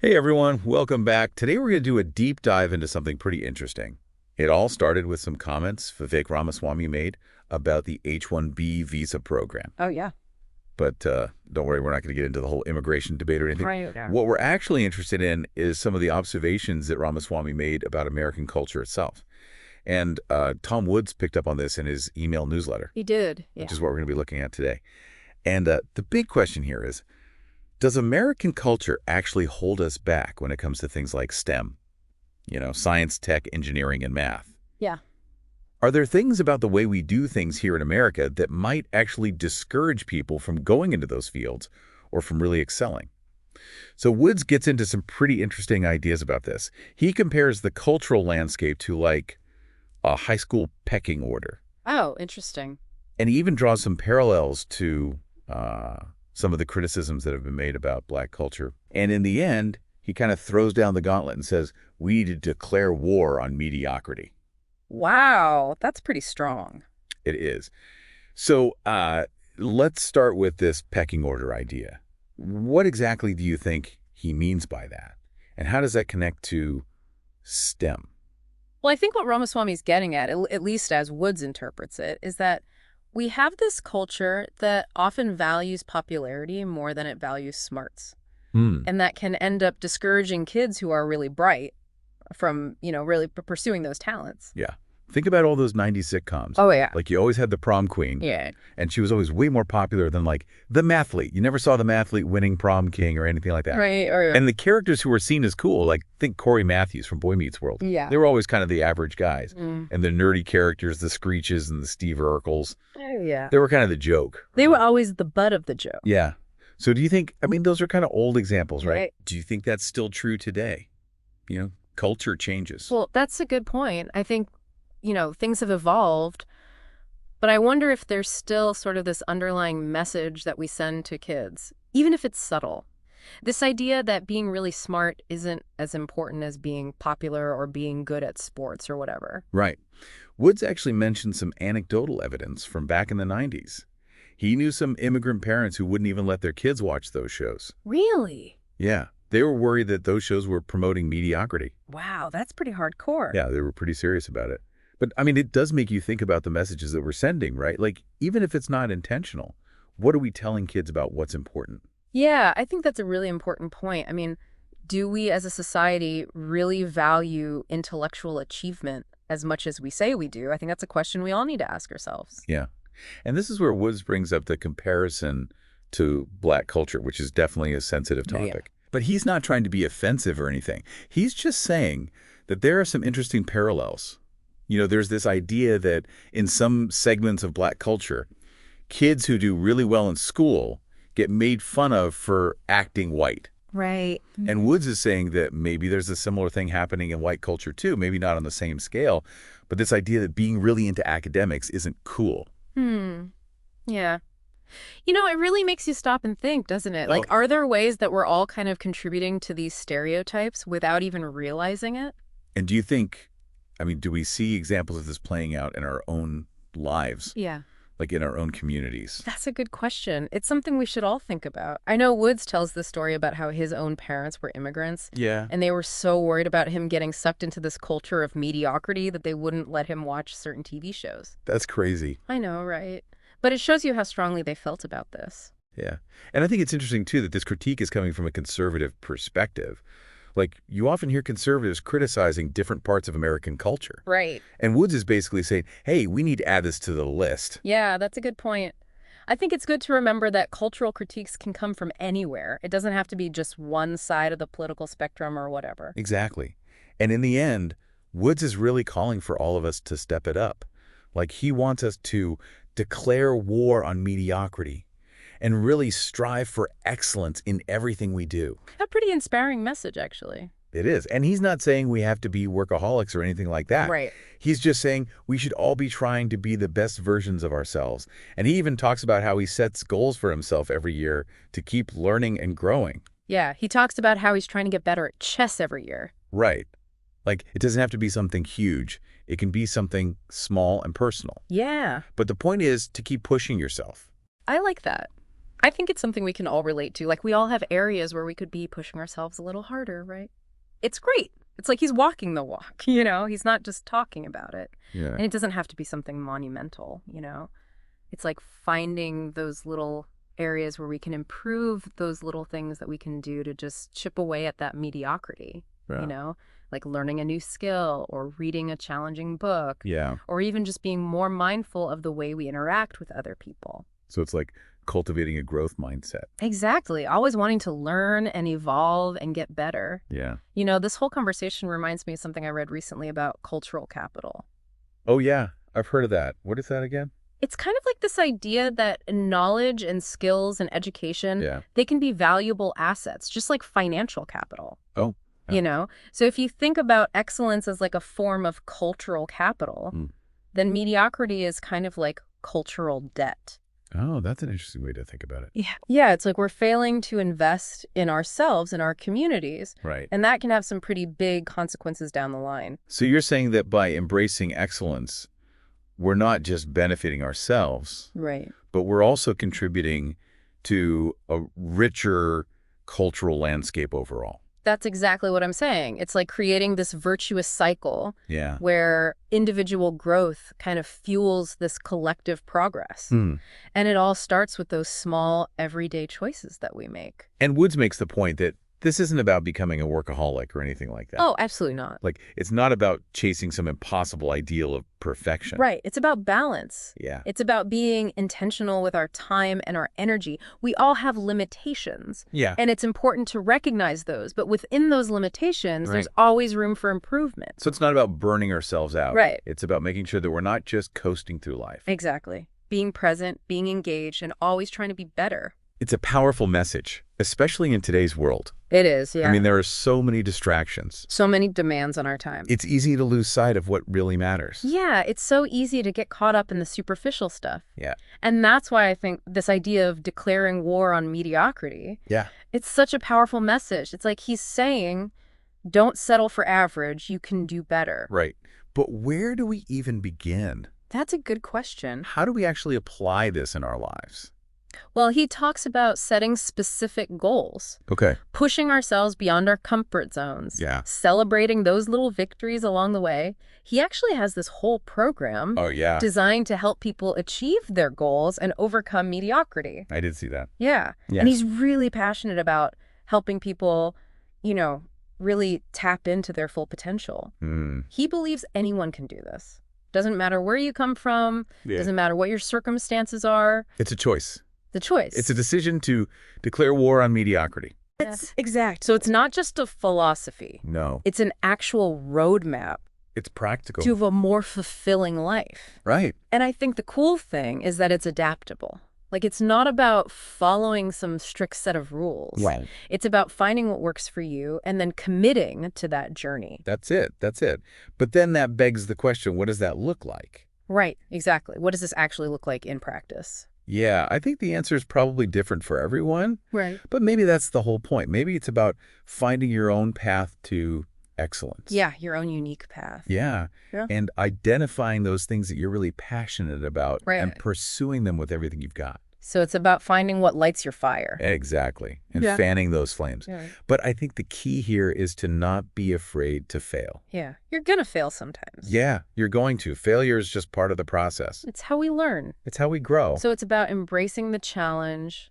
Hey everyone, welcome back. Today we're going to do a deep dive into something pretty interesting. It all started with some comments Vivek Ramaswamy made about the H-1B visa program. Oh, yeah. But don't worry, we're not going to get into the whole immigration debate or anything. Right. Yeah. What we're actually interested in is some of the observations that Ramaswamy made about American culture itself. And Tom Woods picked up on this in his email newsletter, He did. Yeah. which is what we're going to be looking at today. And the big question here is, does American culture actually hold us back when it comes to things like STEM? Science, tech, engineering, and math. Yeah. Are there things about the way we do things here in America that might actually discourage people from going into those fields or from really excelling? So Woods gets into some pretty interesting ideas about this. He compares the cultural landscape to like a high school pecking order. Oh, interesting. And he even draws some parallels to some of the criticisms that have been made about Black culture. And in the end, he kind of throws down the gauntlet and says, we need to declare war on mediocrity. Wow. That's pretty strong. It is. So let's start with this pecking order idea. What exactly do you think he means by that? And how does that connect to STEM? Well, I think what Ramaswamy's getting at least as Woods interprets it, is that we have this culture that often values popularity more than it values smarts. And that can end up discouraging kids who are really bright from, really pursuing those talents. Yeah. Think about all those 90s sitcoms. Oh, yeah. Like you always had the prom queen. Yeah. And she was always way more popular than like the mathlete. You never saw the mathlete winning prom king or anything like that. Right. And the characters who were seen as cool, like think Corey Matthews from Boy Meets World. Yeah. They were always kind of the average guys. And the nerdy characters, the Screeches and the Steve Urkels, Oh, yeah. they were kind of the joke. They were always the butt of the joke. Yeah. So do you think, those are kind of old examples, right? Right. Do you think that's still true today? Culture changes. Well, that's a good point. I think, things have evolved, but I wonder if there's still sort of this underlying message that we send to kids, even if it's subtle. This idea that being really smart isn't as important as being popular or being good at sports or whatever. Right. Woods actually mentioned some anecdotal evidence from back in the 90s. He knew some immigrant parents who wouldn't even let their kids watch those shows. Really? Yeah. They were worried that those shows were promoting mediocrity. Wow, that's pretty hardcore. Yeah, they were pretty serious about it. But, it does make you think about the messages that we're sending, right? Like, even if it's not intentional, what are we telling kids about what's important? Yeah, I think that's a really important point. Do we as a society really value intellectual achievement as much as we say we do? I think that's a question we all need to ask ourselves. Yeah. And this is where Woods brings up the comparison to Black culture, which is definitely a sensitive topic. Yeah. But he's not trying to be offensive or anything. He's just saying that there are some interesting parallels. There's this idea that in some segments of Black culture, kids who do really well in school get made fun of for acting white. Right. And Woods is saying that maybe there's a similar thing happening in white culture too, maybe not on the same scale, but this idea that being really into academics isn't cool. Yeah. It really makes you stop and think, doesn't it? Like, are there ways that we're all kind of contributing to these stereotypes without even realizing it? And do you think, do we see examples of this playing out in our own lives? Yeah. Like in our own communities? That's a good question. It's something we should all think about. I know Woods tells the story about how his own parents were immigrants. Yeah. And they were so worried about him getting sucked into this culture of mediocrity that they wouldn't let him watch certain TV shows. That's crazy. I know, right? But it shows you how strongly they felt about this. Yeah. And I think it's interesting, too, that this critique is coming from a conservative perspective. Like, you often hear conservatives criticizing different parts of American culture. Right. And Woods is basically saying, hey, we need to add this to the list. Yeah, that's a good point. I think it's good to remember that cultural critiques can come from anywhere. It doesn't have to be just one side of the political spectrum or whatever. Exactly. And in the end, Woods is really calling for all of us to step it up. Like, he wants us to declare war on mediocrity and really strive for excellence in everything we do. A pretty inspiring message, actually. It is. And he's not saying we have to be workaholics or anything like that. Right. He's just saying we should all be trying to be the best versions of ourselves. And he even talks about how he sets goals for himself every year to keep learning and growing. Yeah, he talks about how he's trying to get better at chess every year. Right. Like, it doesn't have to be something huge. It can be something small and personal. Yeah. But the point is to keep pushing yourself. I like that. I think it's something we can all relate to. Like, we all have areas where we could be pushing ourselves a little harder, right? It's great. It's like he's walking the walk, you know? He's not just talking about it. Yeah. And it doesn't have to be something monumental, you know? It's like finding those little areas where we can improve those little things that we can do to just chip away at that mediocrity, Yeah. you know? Like learning a new skill or reading a challenging book. Yeah. Or even just being more mindful of the way we interact with other people. So it's like cultivating a growth mindset. Exactly. Always wanting to learn and evolve and get better. Yeah. You know, this whole conversation reminds me of something I read recently about cultural capital. Oh, yeah. I've heard of that. What is that again? It's kind of like this idea that knowledge and skills and education, Yeah. they can be valuable assets, just like financial capital. Oh. Yeah. You know? So if you think about excellence as like a form of cultural capital, then mediocrity is kind of like cultural debt. Oh, that's an interesting way to think about it. Yeah. Yeah, it's like we're failing to invest in ourselves and our communities. Right. And that can have some pretty big consequences down the line. So you're saying that by embracing excellence, we're not just benefiting ourselves, Right. but we're also contributing to a richer cultural landscape overall. That's exactly what I'm saying. It's like creating this virtuous cycle Yeah. where individual growth kind of fuels this collective progress. And it all starts with those small, everyday choices that we make. And Woods makes the point that this isn't about becoming a workaholic or anything like that. Oh, absolutely not. Like, it's not about chasing some impossible ideal of perfection. Right. It's about balance. Yeah. It's about being intentional with our time and our energy. We all have limitations. Yeah. And it's important to recognize those. But within those limitations, there's Right. always room for improvement. So it's not about burning ourselves out. Right. It's about making sure that we're not just coasting through life. Exactly. Being present, being engaged, and always trying to be better. It's a powerful message, especially in today's world. It is, yeah. I mean, there are so many distractions. So many demands on our time. It's easy to lose sight of what really matters. Yeah, it's so easy to get caught up in the superficial stuff. Yeah. And that's why I think this idea of declaring war on mediocrity, Yeah. it's such a powerful message. It's like he's saying, don't settle for average, you can do better. Right. But where do we even begin? That's a good question. How do we actually apply this in our lives? Well, he talks about setting specific goals, Okay. pushing ourselves beyond our comfort zones, Yeah. celebrating those little victories along the way. He actually has this whole program Oh, yeah. designed to help people achieve their goals and overcome mediocrity. I did see that. Yeah. Yeah. And he's really passionate about helping people, you know, really tap into their full potential. He believes anyone can do this. Doesn't matter where you come from, Yeah. doesn't matter what your circumstances are, It's a choice. the choice. It's a decision to declare war on mediocrity. It's exact. So it's not just a philosophy. No. It's an actual roadmap It's practical. to a more fulfilling life. Right. And I think the cool thing is that it's adaptable. Like, it's not about following some strict set of rules. Right. It's about finding what works for you and then committing to that journey. That's it. That's it. But then that begs the question, what does that look like? Right, exactly. What does this actually look like in practice? Yeah, I think the answer is probably different for everyone, Right. but maybe that's the whole point. Maybe it's about finding your own path to excellence. Yeah, your own unique path. Yeah. Yeah. And identifying those things that you're really passionate about Right. and pursuing them with everything you've got. So it's about finding what lights your fire. Exactly. And Yeah. fanning those flames. Yeah. But I think the key here is to not be afraid to fail. Yeah. You're going to fail sometimes. Yeah, you're going to. Failure is just part of the process. It's how we learn. It's how we grow. So it's about embracing the challenge,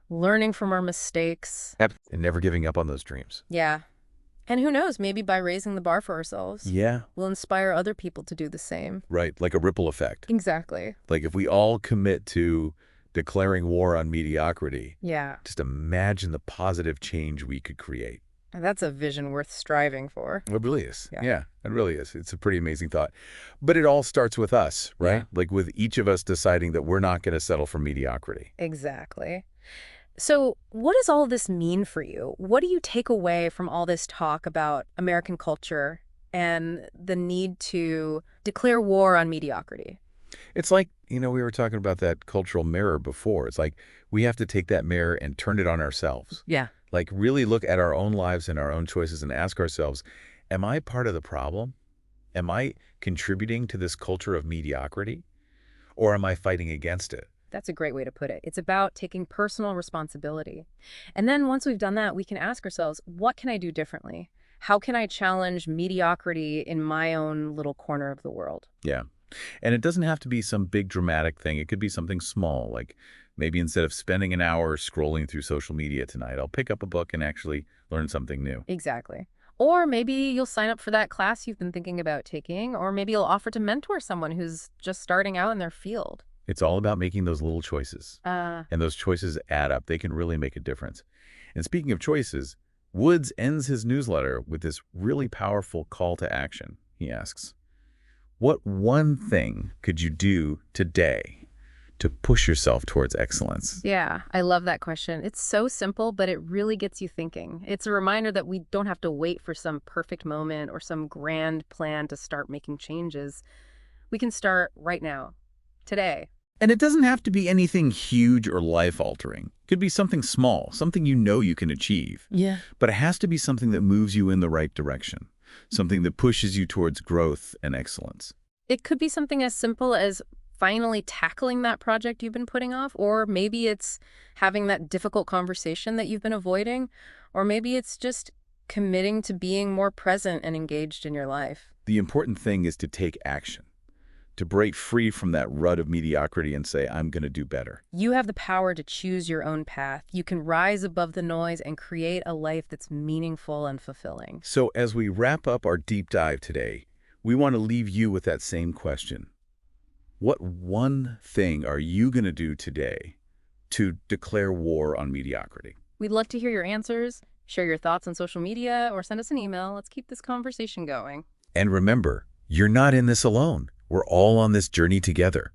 learning from our mistakes. And never giving up on those dreams. Yeah. And who knows, maybe by raising the bar for ourselves, Yeah. we'll inspire other people to do the same. Right. Like a ripple effect. Exactly. Like if we all commit to declaring war on mediocrity, Yeah. just imagine the positive change we could create. And that's a vision worth striving for. It really is. Yeah. Yeah, it really is. It's a pretty amazing thought. But it all starts with us, right? Yeah. Like with each of us deciding that we're not going to settle for mediocrity. Exactly. So what does all this mean for you? What do you take away from all this talk about American culture and the need to declare war on mediocrity? It's like, we were talking about that cultural mirror before. It's like we have to take that mirror and turn it on ourselves. Yeah. Like really look at our own lives and our own choices and ask ourselves, am I part of the problem? Am I contributing to this culture of mediocrity? Or am I fighting against it? That's a great way to put it. It's about taking personal responsibility. And then once we've done that, we can ask ourselves, what can I do differently? How can I challenge mediocrity in my own little corner of the world? Yeah. And it doesn't have to be some big dramatic thing. It could be something small, like maybe instead of spending an hour scrolling through social media tonight, I'll pick up a book and actually learn something new. Exactly. Or maybe you'll sign up for that class you've been thinking about taking, or maybe you'll offer to mentor someone who's just starting out in their field. It's all about making those little choices. Uh, And those choices add up. They can really make a difference. And speaking of choices, Woods ends his newsletter with this really powerful call to action. He asks, what one thing could you do today to push yourself towards excellence? yeah, I love that question. It's so simple, but it really gets you thinking. It's a reminder that we don't have to wait for some perfect moment or some grand plan to start making changes. We can start right now, today. And it doesn't have to be anything huge or life-altering. It could be something small, something you know you can achieve. Yeah. But it has to be something that moves you in the right direction, something that pushes you towards growth and excellence. It could be something as simple as finally tackling that project you've been putting off, or maybe it's having that difficult conversation that you've been avoiding, or maybe it's just committing to being more present and engaged in your life. The important thing is to take action, to break free from that rut of mediocrity and say, I'm going to do better. You have the power to choose your own path. You can rise above the noise and create a life that's meaningful and fulfilling. So as we wrap up our deep dive today, we want to leave you with that same question. What one thing are you going to do today to declare war on mediocrity? We'd love to hear your answers, share your thoughts on social media, or send us an email. Let's keep this conversation going. And remember, you're not in this alone. We're all on this journey together.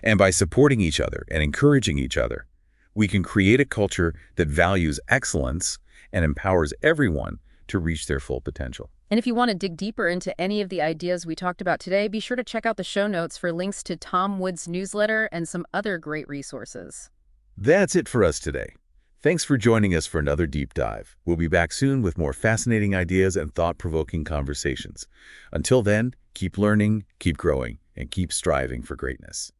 And by supporting each other and encouraging each other, we can create a culture that values excellence and empowers everyone to reach their full potential. And if you want to dig deeper into any of the ideas we talked about today, be sure to check out the show notes for links to Tom Wood's newsletter and some other great resources. That's it for us today. Thanks for joining us for another deep dive. We'll be back soon with more fascinating ideas and thought-provoking conversations. Until then, keep learning, keep growing, and keep striving for greatness.